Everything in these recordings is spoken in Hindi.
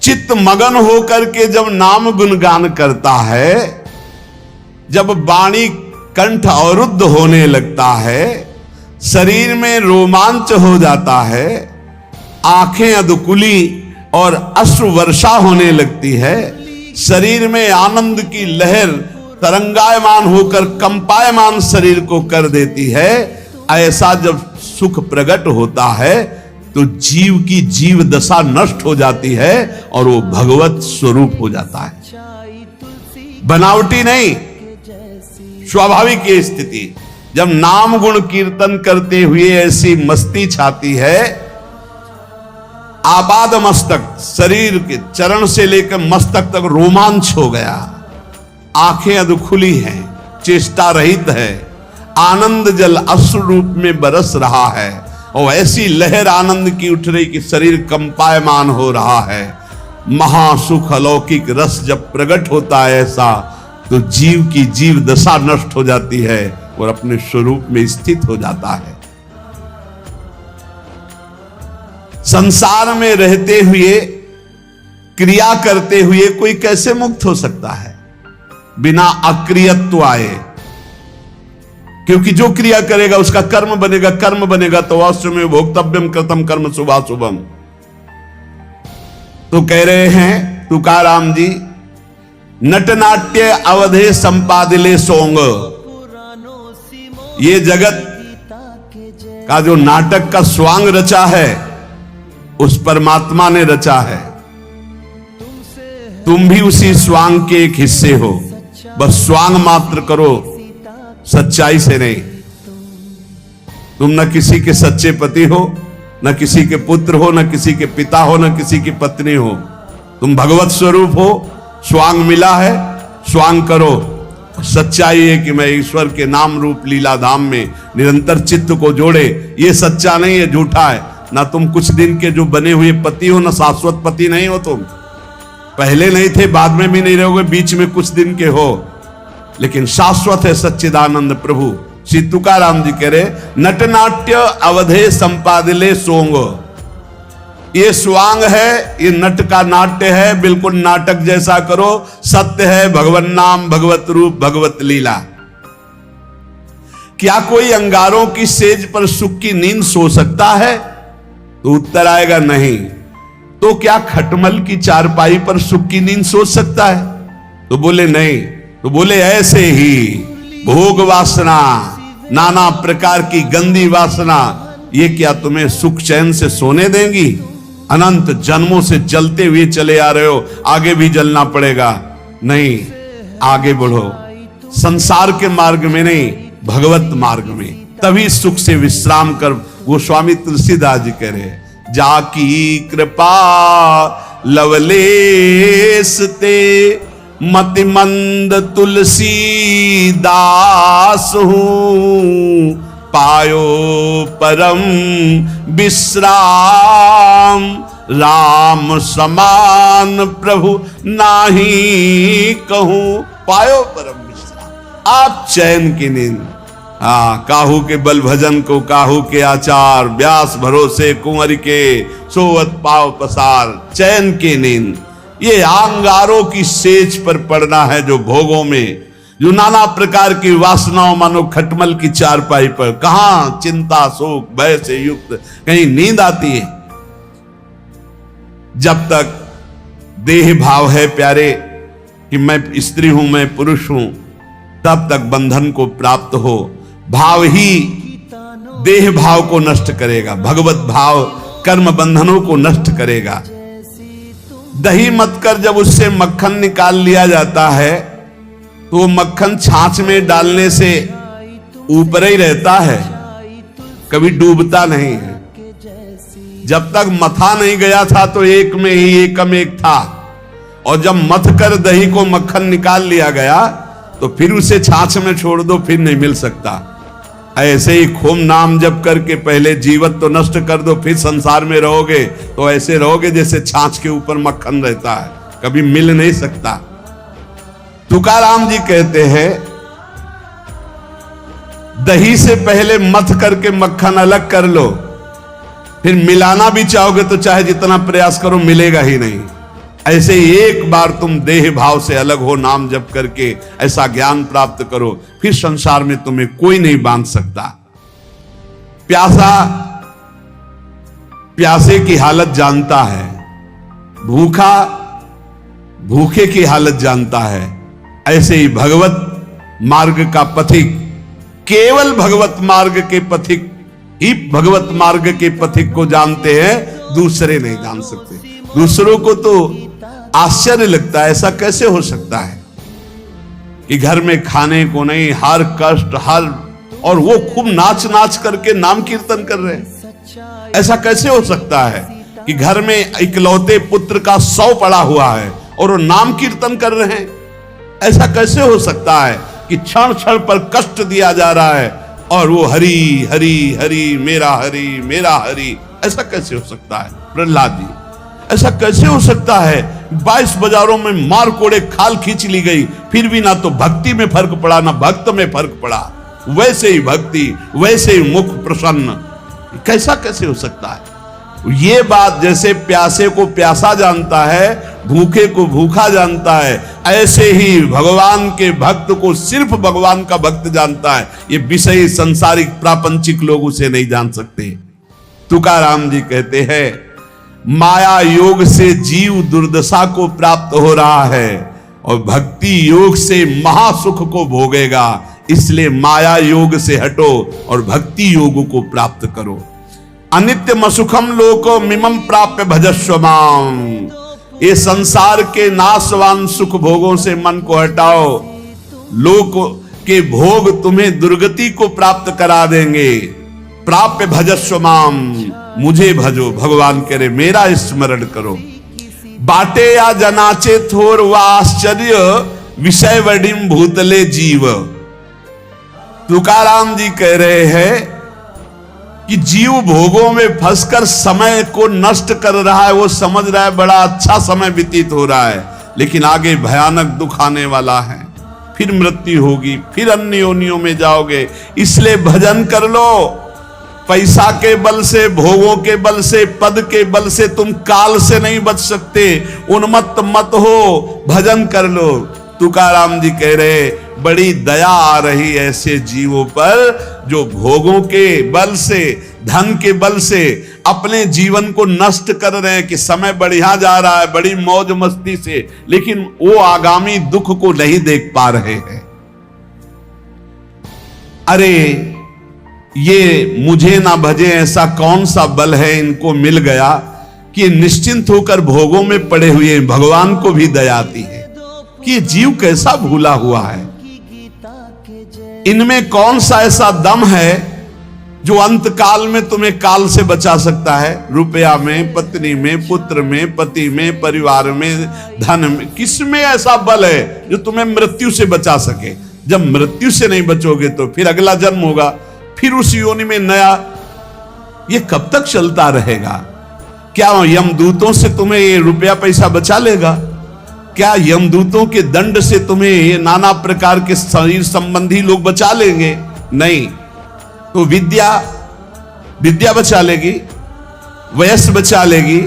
चित्त मगन होकर के जब नाम गुणगान करता है, जब वाणी कंठ अवरुद्ध होने लगता है, शरीर में रोमांच हो जाता है, आंखें अधकुली और अश्रु वर्षा होने लगती है, शरीर में आनंद की लहर तरंगायमान होकर कंपायमान शरीर को कर देती है, ऐसा जब सुख प्रकट होता है तो जीव की जीव दशा नष्ट हो जाती है और वो भगवत स्वरूप हो जाता है। बनावटी नहीं, स्वाभाविक ये स्थिति। जब नाम गुण कीर्तन करते हुए ऐसी मस्ती छाती है, आपाद मस्तक, शरीर के चरण से लेकर मस्तक तक रोमांच हो गया, आंखें अधखुली हैं, चेष्टा रहित है, आनंद जल अश्रु रूप में बरस रहा है और ऐसी लहर आनंद की उठ रही कि शरीर कंपायमान हो रहा है। महासुख अलौकिक रस जब प्रकट होता है ऐसा, तो जीव की जीव दशा नष्ट हो जाती है और अपने स्वरूप में स्थित हो जाता है। संसार में रहते हुए, क्रिया करते हुए कोई कैसे मुक्त हो सकता है बिना अक्रियत्व आए? क्योंकि जो क्रिया करेगा उसका कर्म बनेगा, कर्म बनेगा तो अवश्य में भोक्तव्यम कृतम कर्म शुभाशुभम। तो कह रहे हैं तुकाराम जी, नटनाट्य अवधे संपादिले सोंग, ये जगत का जो नाटक का स्वांग रचा है उस परमात्मा ने रचा है, तुम भी उसी स्वांग के एक हिस्से हो, बस स्वांग मात्र करो, सच्चाई से नहीं। तुम न किसी के सच्चे पति हो, न किसी के पुत्र हो, न किसी के पिता हो, न किसी की पत्नी हो, तुम भगवत स्वरूप हो। स्वांग मिला है, स्वांग करो। सच्चाई है कि मैं ईश्वर के नाम रूप लीला धाम में निरंतर चित्त को जोड़े, ये सच्चा नहीं है, झूठा है। ना तुम कुछ दिन के जो बने हुए पति हो, ना शाश्वत पति नहीं हो। तुम पहले नहीं थे, बाद में भी नहीं रहोगे, बीच में कुछ दिन के हो, लेकिन शाश्वत है सच्चिदानंद प्रभु। श्री तुकाराम जी कह रहे, नटनाट्य अवधे संपादिले सोंग, ये स्वांग है, ये नट का नाट्य है, बिल्कुल नाटक जैसा करो। सत्य है भगवत नाम, भगवत रूप, भगवत लीला। क्या कोई अंगारों की सेज पर सुख की नींद सो सकता है? तो उत्तर आएगा नहीं। तो क्या खटमल की चारपाई पर सुख की नींद सो सकता है? तो बोले नहीं। तो बोले ऐसे ही भोग वासना, नाना प्रकार की गंदी वासना, ये क्या तुम्हें सुख चैन से सोने देंगी? अनंत जन्मों से जलते हुए चले आ रहे हो, आगे भी जलना पड़ेगा। नहीं, आगे बढ़ो, संसार के मार्ग में नहीं, भगवत मार्ग में, तभी सुख से विश्राम कर। गोस्वामी तुलसीदास जी कह रहे, जाकी कृपा लवलेस ते मति मंद तुलसी दास हूं, पायो परम विश्राम, राम समान प्रभु नाही कहूं। पायो परम विश्राम, आप चैन की नींद। काहू के बल भजन को काहू के आचार, व्यास भरोसे कुंवर के सोवत पाव पसार। चैन की नींद, ये अंगारों की सेज पर पड़ना है, जो भोगों में, जो नाना प्रकार की वासनाओं, मानो खटमल की चारपाई पर। कहां चिंता शोक भय से युक्त कहीं नींद आती है? जब तक देह भाव है प्यारे कि मैं स्त्री हूं, मैं पुरुष हूं, तब तक बंधन को प्राप्त हो। भाव ही देह भाव को नष्ट करेगा, भगवत भाव कर्म बंधनों को नष्ट करेगा। दही मत कर जब उससे मक्खन निकाल लिया जाता है, तो वो मक्खन छाछ में डालने से ऊपर ही रहता है, कभी डूबता नहीं है। जब तक मथा नहीं गया था तो एक में ही एकम एक था, और जब मथ कर दही को मक्खन निकाल लिया गया तो फिर उसे छाछ में छोड़ दो, फिर नहीं मिल सकता। ऐसे ही खूब नाम जप करके पहले जीवत तो नष्ट कर दो, फिर संसार में रहोगे तो ऐसे रहोगे जैसे छाछ के ऊपर मक्खन रहता है, कभी मिल नहीं सकता। तुकाराम जी कहते हैं, दही से पहले मथ करके मक्खन अलग कर लो, फिर मिलाना भी चाहोगे तो चाहे जितना प्रयास करो मिलेगा ही नहीं। ऐसे ही एक बार तुम देह भाव से अलग हो, नाम जप करके ऐसा ज्ञान प्राप्त करो, फिर संसार में तुम्हें कोई नहीं बांध सकता। प्यासा प्यासे की हालत जानता है, भूखा भूखे की हालत जानता है। ऐसे ही भगवत मार्ग का पथिक, केवल भगवत मार्ग के पथिक ही भगवत मार्ग के पथिक को जानते हैं, दूसरे नहीं जान सकते। दूसरों को तो आश्चर्य लगता है, ऐसा कैसे हो सकता है कि घर में खाने को नहीं, हर कष्ट हर, और वो खूब नाच नाच करके नाम कीर्तन कर रहे हैं। ऐसा कैसे हो सकता है कि घर में इकलौते पुत्र का 100 पड़ा हुआ है और वो नाम कीर्तन कर रहे हैं। ऐसा कैसे हो सकता है कि क्षण क्षण पर कष्ट दिया जा रहा है और वो हरि हरि हरि मेरा हरि मेरा हरि। ऐसा कैसे हो सकता है प्रहलाद जी? ऐसा कैसे हो सकता है? 22 बाजारों में मार कोड़े खाल खींच ली गई, फिर भी ना तो भक्ति में फर्क पड़ा ना भक्त में फर्क पड़ा। वैसे ही भक्ति, वैसे ही मुख प्रसन्न। कैसा कैसे हो सकता है? ये बात जैसे प्यासे को प्यासा जानता है, भूखे को भूखा जानता है, ऐसे ही भगवान के भक्त को सिर्फ भगवान का भक्त जानता है। ये विषयी सांसारिक प्रापंचिक लोग उसे नहीं जान सकते। तुकाराम जी कहते हैं, माया योग से जीव दुर्दशा को प्राप्त हो रहा है और भक्ति योग से महासुख को भोगेगा। इसलिए माया योग से हटो और भक्ति योग को प्राप्त करो। अनित्यम सुखम लोको मिमम प्राप्य भजस्व माम। ये संसार के नाशवान सुख भोगों से मन को हटाओ, लोक के भोग तुम्हें दुर्गति को प्राप्त करा देंगे। प्राप्य भजस्व माम, मुझे भजो। भगवान कह रहे मेरा स्मरण करो। बाटे या जनाचे थोर व आश्चर्य, विषय वडिम भूतले जीव। तुकाराम जी कह रहे हैं कि जीव भोगों में फंसकर समय को नष्ट कर रहा है। वो समझ रहा है बड़ा अच्छा समय व्यतीत हो रहा है, लेकिन आगे भयानक दुख आने वाला है। फिर मृत्यु होगी, फिर अन्य योनियों में जाओगे। इसलिए भजन कर लो। पैसा के बल से, भोगों के बल से, पद के बल से तुम काल से नहीं बच सकते। उन्मत्त मत हो, भजन कर लो। तुकाराम जी कह रहे बड़ी दया आ रही ऐसे जीवों पर जो भोगों के बल से, धन के बल से अपने जीवन को नष्ट कर रहे हैं कि समय बढ़िया जा रहा है बड़ी मौज मस्ती से, लेकिन वो आगामी दुख को नहीं देख पा रहे हैं। अरे ये मुझे ना भजे ऐसा कौन सा बल है इनको मिल गया कि निश्चिंत होकर भोगों में पड़े हुए भगवान को भी दया आती है कि ये जीव कैसा भूला हुआ है। इनमें कौन सा ऐसा दम है जो अंत काल में तुम्हें काल से बचा सकता है? रुपया में, पत्नी में, पुत्र में, पति में, परिवार में, धन में, किसमें ऐसा बल है जो तुम्हें मृत्यु से बचा सके? जब मृत्यु से नहीं बचोगे तो फिर अगला जन्म होगा, फिर उस योनि में नया। ये कब तक चलता रहेगा? क्या यमदूतों से तुम्हें ये रुपया पैसा बचा लेगा? क्या यमदूतों के दंड से तुम्हें ये नाना प्रकार के शरीर संबंधी लोग बचा लेंगे? नहीं। तो विद्या बचा लेगी, वयस बचा लेगी,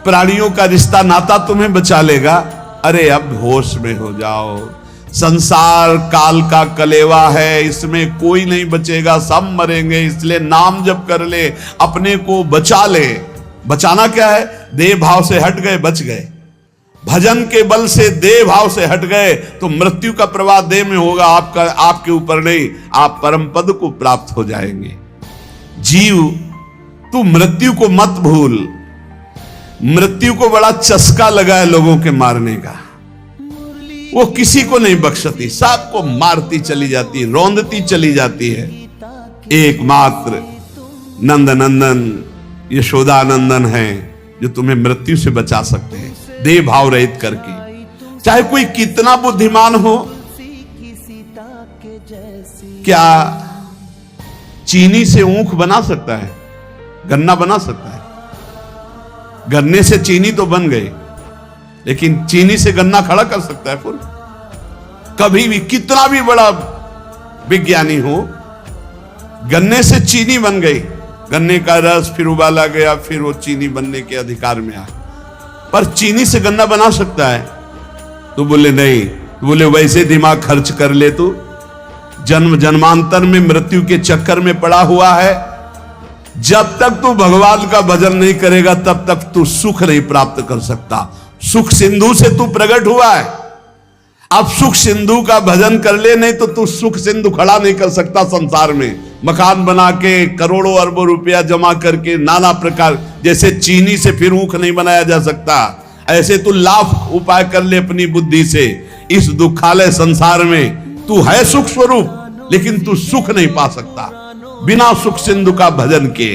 प्राणियों का रिश्ता नाता तुम्हें बचा लेगा। अरे अब होश में हो जाओ। संसार काल का कलेवा है, इसमें कोई नहीं बचेगा, सब मरेंगे। इसलिए नाम जप कर ले, अपने को बचा ले। बचाना क्या है? देह भाव से हट गए, बच गए। भजन के बल से देह भाव से हट गए तो मृत्यु का प्रवाह देह में होगा, आपका आपके ऊपर नहीं। आप परम पद को प्राप्त हो जाएंगे। जीव तू मृत्यु को मत भूल। मृत्यु को बड़ा चस्का लगा है लोगों के मारने का। वो किसी को नहीं बख्शती, सबको मारती चली जाती, रौंदती चली जाती है। एकमात्र नंद नंदन यशोदा नंदन है जो तुम्हें मृत्यु से बचा सकते हैं, देह भाव रहित करके। चाहे कोई कितना बुद्धिमान हो, क्या चीनी से ऊख बना सकता है? गन्ना बना सकता है? गन्ने से चीनी तो बन गई, लेकिन चीनी से गन्ना खड़ा कर सकता है फुल? कभी भी कितना भी बड़ा विज्ञानी हो, गन्ने से चीनी बन गई, गन्ने का रस फिर उबाला गया, फिर वो चीनी बनने के अधिकार में आ। पर चीनी से गन्ना बना सकता है। तो बोले नहीं। तो बोले वैसे दिमाग खर्च कर ले तू, जन्म जन्मांतर में मृत्यु के चक्कर में पड़ा हुआ है। जब तक तू भगवान का भजन नहीं करेगा तब तक तू सुख नहीं प्राप्त कर सकता। सुख सिंधु से तू प्रकट हुआ है, अब सुख सिंधु का भजन कर ले, नहीं तो तू सुख सिंधु खड़ा नहीं कर सकता संसार में। मकान बना के करोड़ों अरबों रुपया जमा करके नाना प्रकार, जैसे चीनी से फिर ऊख नहीं बनाया जा सकता, ऐसे तू लाख उपाय कर ले अपनी बुद्धि से। इस दुखालय संसार में तू है सुख स्वरूप, लेकिन तू सुख नहीं पा सकता बिना सुख सिंधु का भजन के।